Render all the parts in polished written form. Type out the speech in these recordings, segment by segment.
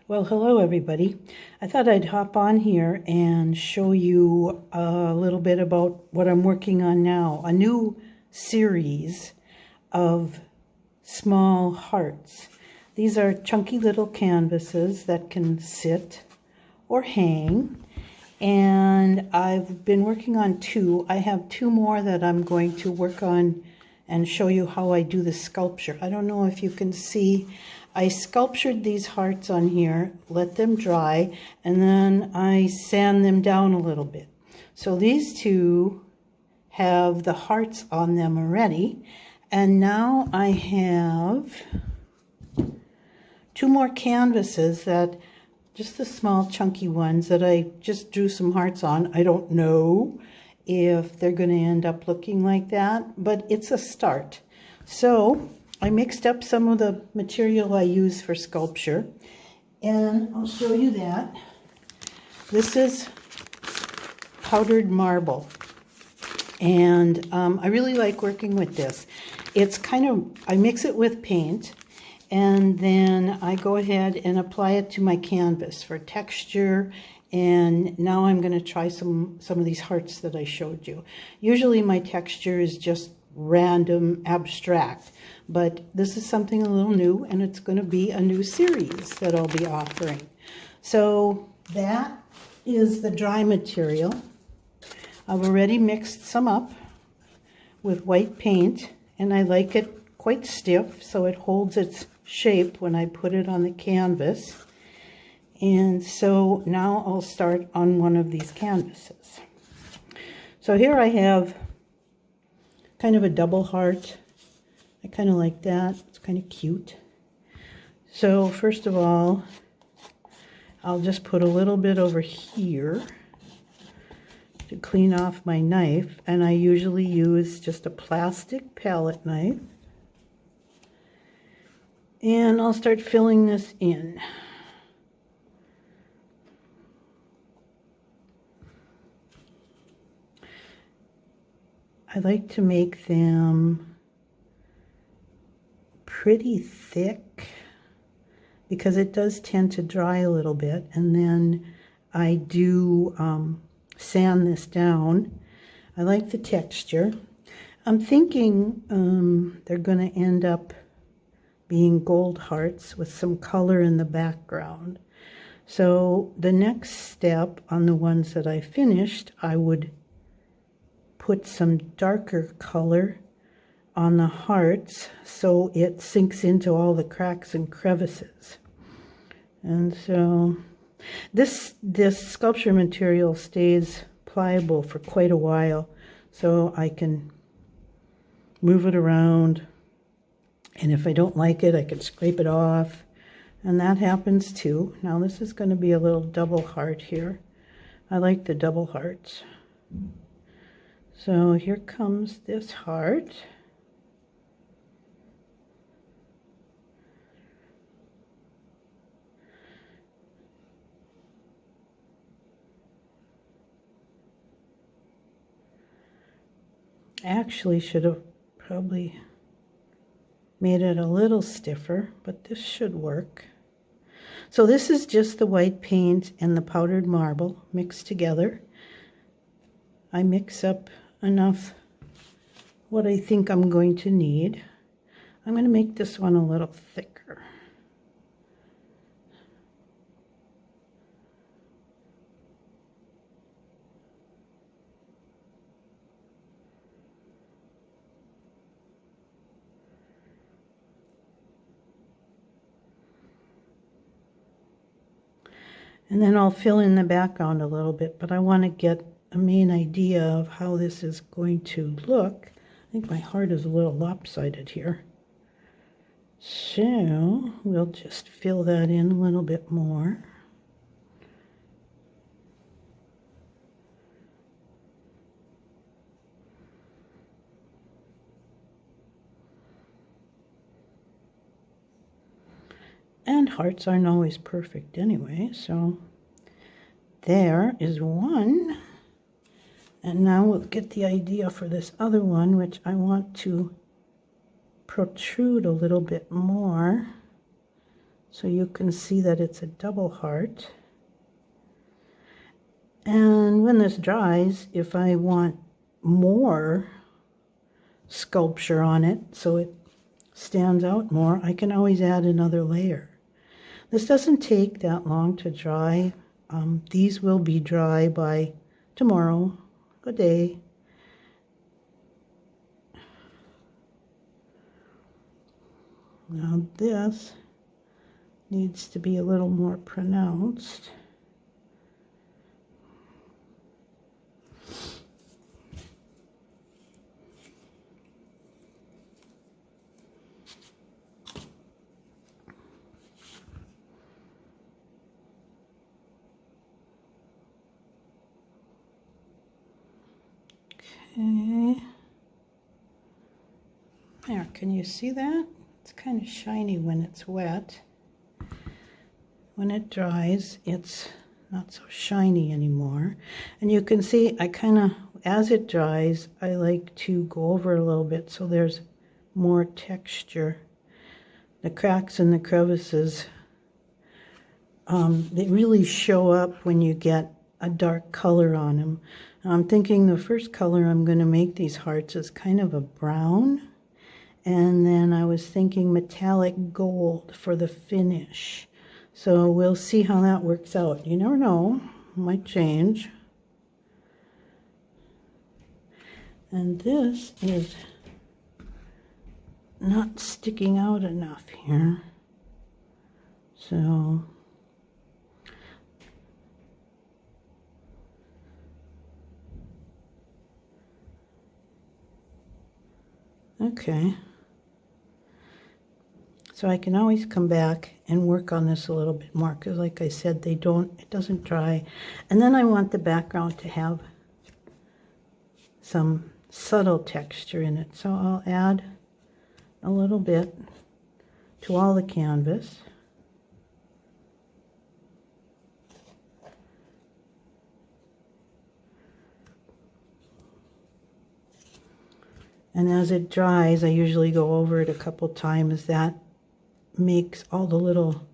Well, hello everybody. I thought I'd hop on here and show you a little bit about what I'm working on now. A new series of small hearts. These are chunky little canvases that can sit or hang. And I've been working on two. I have two more that I'm going to work on and show you how I do the sculpture. I don't know if you can see. I sculptured these hearts on here, let them dry, and then I sand them down a little bit. So these two have the hearts on them already. And now I have two more canvases that, just the small chunky ones that I just drew some hearts on. I don't know if they're going to end up looking like that, but it's a start. So I mixed up some of the material I use for sculpture, and I'll show you that. This is powdered marble, and I really like working with this. It's kind of, I mix it with paint, and then I go ahead and apply it to my canvas for texture. And now I'm going to try some of these hearts that I showed you. Usually my texture is just random, abstract, but this is something a little new, and it's going to be a new series that I'll be offering. So that is the dry material. I've already mixed some up with white paint, and I like it quite stiff so it holds its shape when I put it on the canvas. And so now I'll start on one of these canvases. So here I have kind of a double heart. I kind of like that. It's kind of cute. So first of all, I'll just put a little bit over here to clean off my knife. And I usually use just a plastic palette knife. And I'll start filling this in. I like to make them pretty thick because it does tend to dry a little bit, and then I do sand this down. I like the texture. I'm thinking they're going to end up being gold hearts with some color in the background. So the next step on the ones that I finished, I would put some darker color on the hearts so it sinks into all the cracks and crevices. And so this sculpture material stays pliable for quite a while, so I can move it around, and if I don't like it, I can scrape it off, and that happens too. Now this is going to be a little double heart here. I like the double hearts. So here comes this heart. I actually should have probably made it a little stiffer, but this should work. So this is just the white paint and the powdered marble mixed together. I mix up enough what I think I'm going to need. I'm going to make this one a little thicker. And then I'll fill in the background a little bit, but I want to get a main idea of how this is going to look. I think my heart is a little lopsided here. So we'll just fill that in a little bit more. And hearts aren't always perfect anyway, so there is one. And now we'll get the idea for this other one, which I want to protrude a little bit more. So you can see that it's a double heart. And when this dries, if I want more sculpture on it so it stands out more, I can always add another layer. This doesn't take that long to dry. These will be dry by tomorrow. Good day. Now this needs to be a little more pronounced. Okay. There, can you see that? It's kind of shiny when it's wet. When it dries, it's not so shiny anymore. And you can see I kind of, as it dries, I like to go over a little bit so there's more texture. The cracks and the crevices, they really show up when you get a dark color on them. I'm thinking the first color I'm going to make these hearts is kind of a brown. And then I was thinking metallic gold for the finish. So we'll see how that works out. You never know, might change. And this is not sticking out enough here. So okay. So I can always come back and work on this a little bit more because like I said, it doesn't dry. And then I want the background to have some subtle texture in it. So I'll add a little bit to all the canvas. And as it dries, I usually go over it a couple times. That makes all the little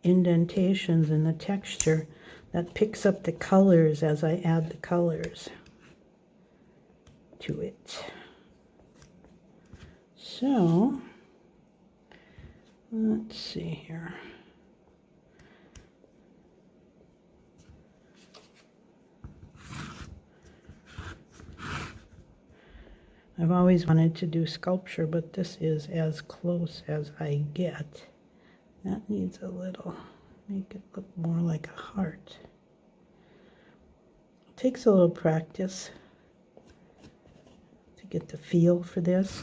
indentations in the texture. That picks up the colors as I add the colors to it. So, let's see here. I've always wanted to do sculpture, but this is as close as I get. That needs a little, make it look more like a heart. It takes a little practice to get the feel for this,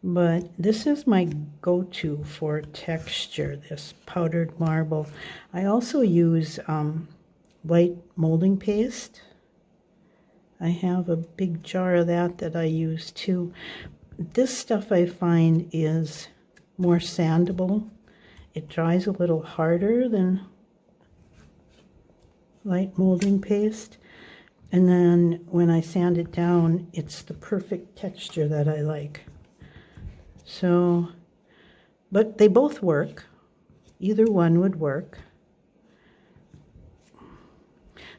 but this is my go-to for texture, this powdered marble. I also use white molding paste. I have a big jar of that I use too. This stuff I find is more sandable. It dries a little harder than light molding paste. And then when I sand it down, it's the perfect texture that I like. So, but they both work. Either one would work.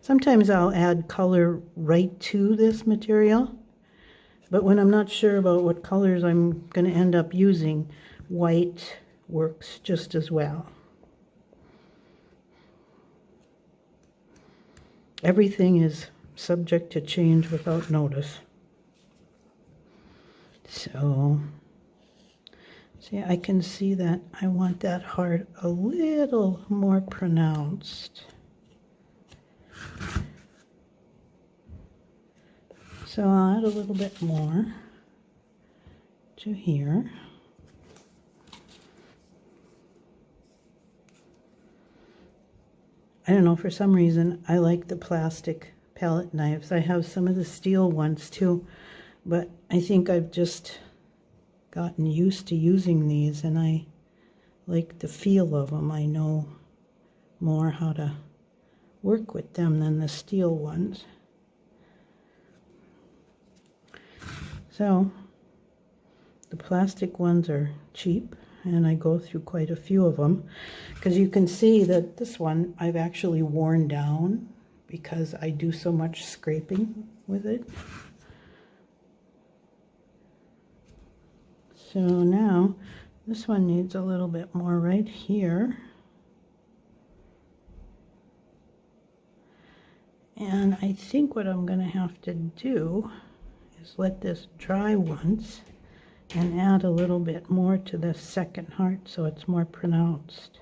Sometimes I'll add color right to this material, but when I'm not sure about what colors I'm going to end up using, white works just as well. Everything is subject to change without notice. So, see, I can see that I want that heart a little more pronounced. So I'll add a little bit more to here. I don't know, for some reason I like the plastic palette knives. I have some of the steel ones too, but I think I've just gotten used to using these and I like the feel of them. I know more how to work with them than the steel ones. So the plastic ones are cheap and I go through quite a few of them, because you can see that this one I've actually worn down because I do so much scraping with it. So now this one needs a little bit more right here. And I think what I'm going to have to do is let this dry once and add a little bit more to the second heart so it's more pronounced.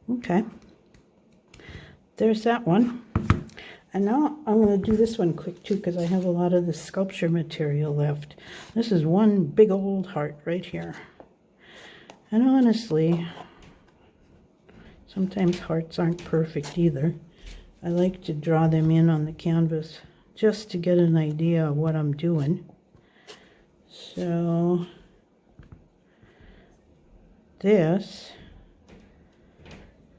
Okay, there's that one. And now I'm going to do this one quick too, because I have a lot of the sculpture material left. This is one big old heart right here. And honestly, sometimes hearts aren't perfect either. I like to draw them in on the canvas just to get an idea of what I'm doing. So this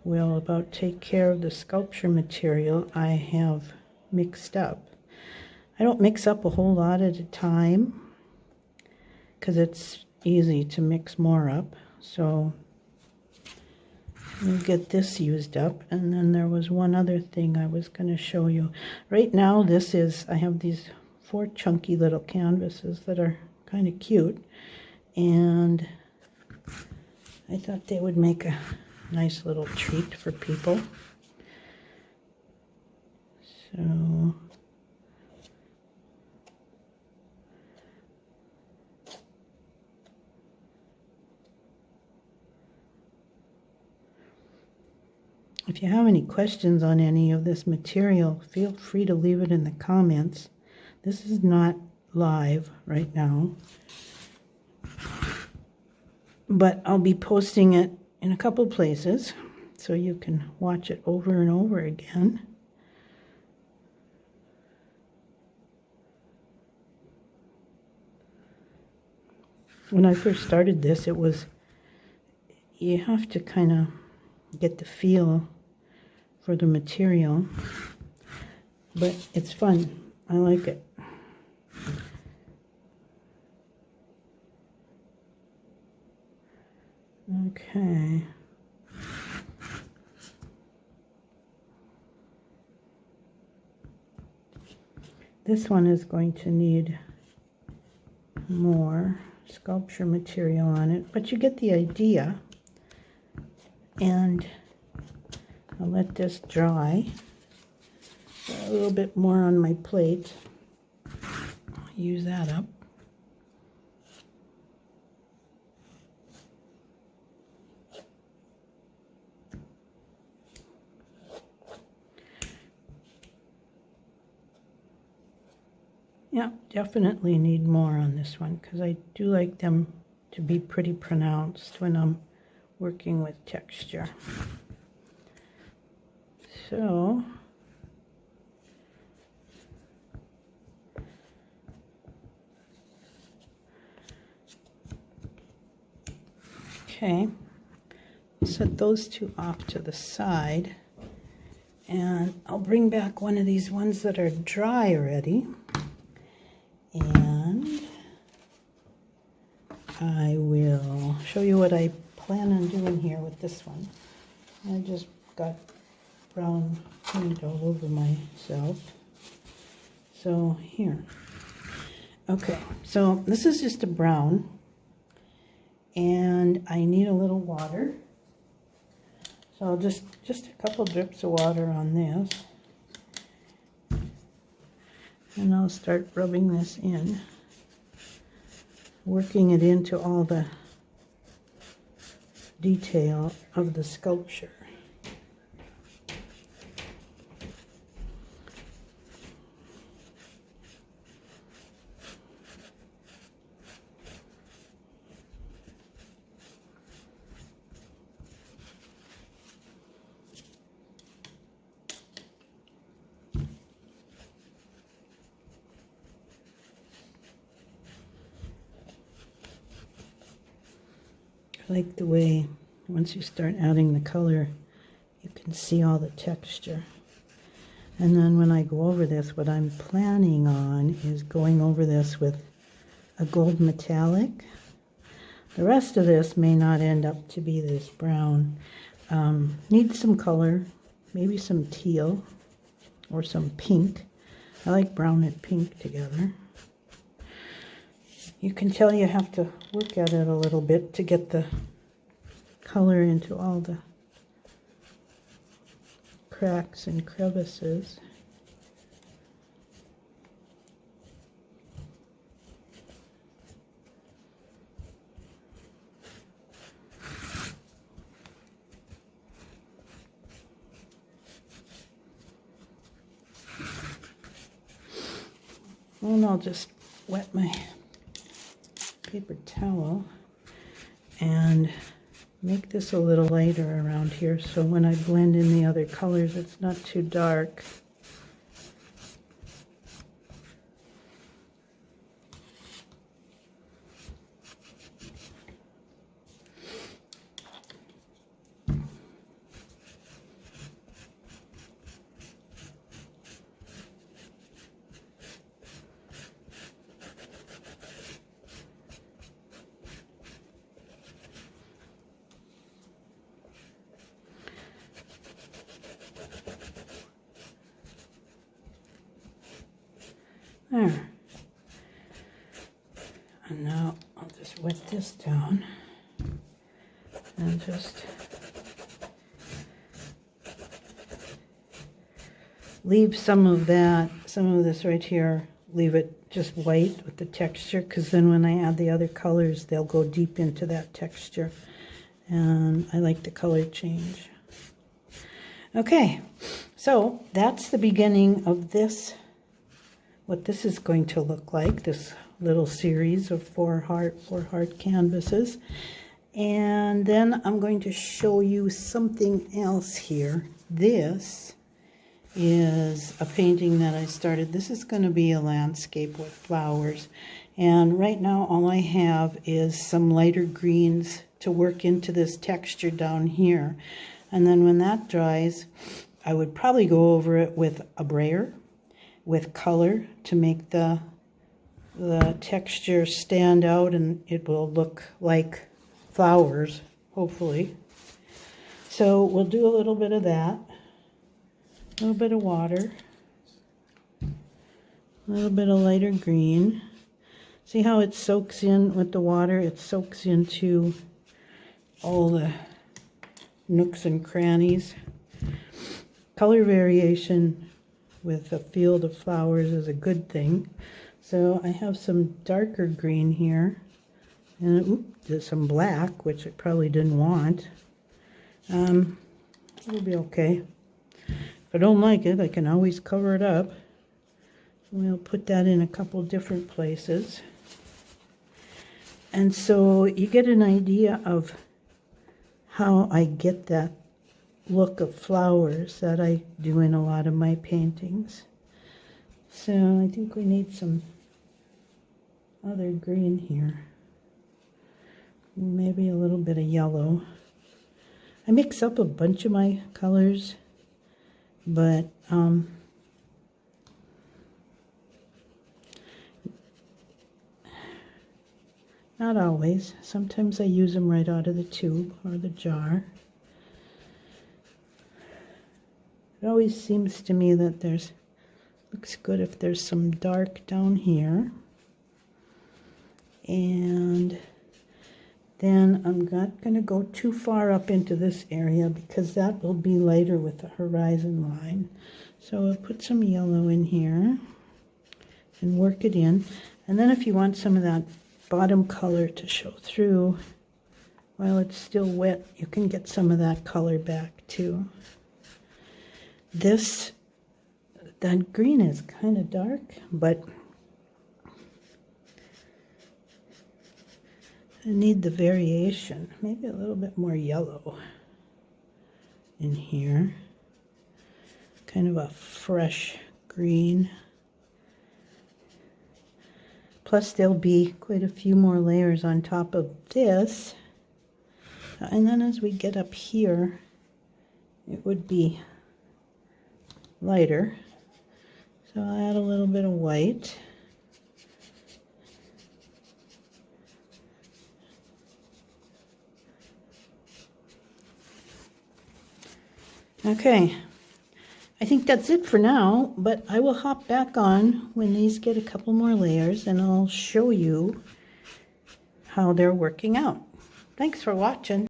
will about take care of the sculpture material I have mixed up. I don't mix up a whole lot at a time because it's easy to mix more up. So we'll get this used up, and then there was one other thing I was going to show you. Right now this is, I have these 4 chunky little canvases that are kind of cute, and I thought they would make a nice little treat for people. So if you have any questions on any of this material, feel free to leave it in the comments. This is not live right now, but I'll be posting it in a couple places so you can watch it over and over again. When I first started this, it was, you have to kind of get the feel for the material, but it's fun. I like it. Okay. This one is going to need more sculpture material on it, but you get the idea. And I'll let this dry. A little bit more on my plate. I'll use that up. Yeah, definitely need more on this one because I do like them to be pretty pronounced when I'm working with texture. So okay, set those 2 off to the side, and I'll bring back one of these ones that are dry already, and I will show you what I plan on doing here with this one. I just got brown paint all over myself. So here. Okay, so this is just a brown, and I need a little water. So I'll just a couple drips of water on this. And I'll start rubbing this in, working it into all the detail of the sculpture. I like the way once you start adding the color, you can see all the texture. And then when I go over this, what I'm planning on is going over this with a gold metallic. The rest of this may not end up to be this brown. Needs some color, maybe some teal or some pink. I like brown and pink together. You can tell you have to work at it a little bit to get the color into all the cracks and crevices. And I'll just wet my paper towel and make this a little lighter around here so when I blend in the other colors it's not too dark. There. And now I'll just wet this down and just leave some of this right here, leave it just white with the texture, because then when I add the other colors, they'll go deep into that texture. And I like the color change. Okay, so that's the beginning of this. What this is going to look like, this little series of four heart canvases. And then I'm going to show you something else here. This is a painting that I started. This is going to be a landscape with flowers. And right now all I have is some lighter greens to work into this texture down here. And then when that dries, I would probably go over it with a brayer, with color to make the texture stand out, and it will look like flowers, hopefully. So we'll do a little bit of that, a little bit of water, a little bit of lighter green. See how it soaks in with the water? It soaks into all the nooks and crannies. Color variation with a field of flowers is a good thing. So I have some darker green here, and there's some black, which I probably didn't want. It'll be okay. If I don't like it, I can always cover it up. We'll put that in a couple different places. And so you get an idea of how I get that look of flowers that I do in a lot of my paintings. So I think we need some other green here. Maybe a little bit of yellow. I mix up a bunch of my colors, but not always. Sometimes I use them right out of the tube or the jar. It always seems to me that looks good if there's some dark down here. And then I'm not going to go too far up into this area because that will be lighter with the horizon line. So I'll put some yellow in here and work it in. And then if you want some of that bottom color to show through while it's still wet, you can get some of that color back too. That green is kind of dark, but I need the variation. Maybe a little bit more yellow in here. Kind of a fresh green. Plus there'll be quite a few more layers on top of this. And then as we get up here, it would be lighter. So I'll add a little bit of white. Okay, I think that's it for now, but I will hop back on when these get a couple more layers and I'll show you how they're working out. Thanks for watching.